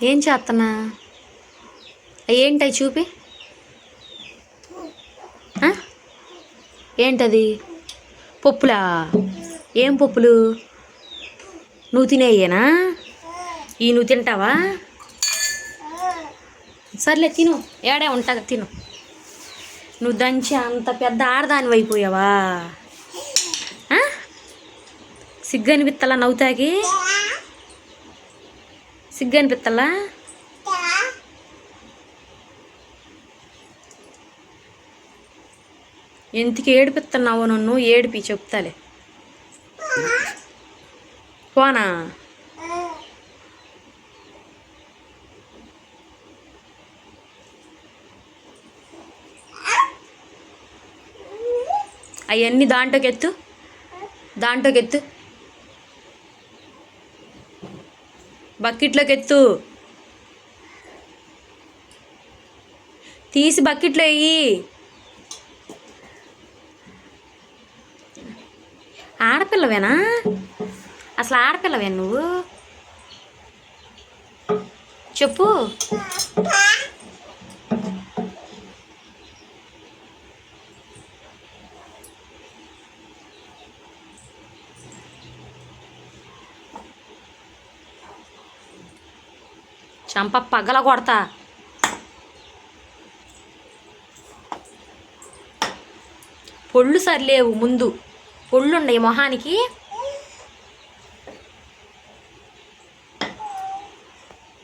ఏం చేస్తున్నా? ఏంటవి చూపి. ఏంటది? పప్పులా? ఏం పప్పులు? నువ్వు తినేయేనా? నువ్వు తింటావా? సర్లే తిను, ఏడే ఉంటా తిను. నువ్వు దంచి అంత పెద్ద ఆడదాని అయిపోయావా? సిగ్గు అనిపిత్తలా నవ్వుతాకి? సిగ్గు అనిపిత్తలా? ఎందుకు ఏడిపిస్తున్నావు నన్ను? ఏడిపి చెప్తాలే. పోనా? అవన్నీ దాంట్లోకెత్తు, దాంట్లోకెత్తు, బకెట్లోకి ఎత్తు, తీసి బకెట్లో వెయ్యి. ఆడపిల్లవేనా? అసలు ఆడపిల్లవే నువ్వు? చెప్పు. చంప పగల కొడతా. పొళ్ళు సరిలేవు, ముందు పొళ్ళుండయి మొహానికి.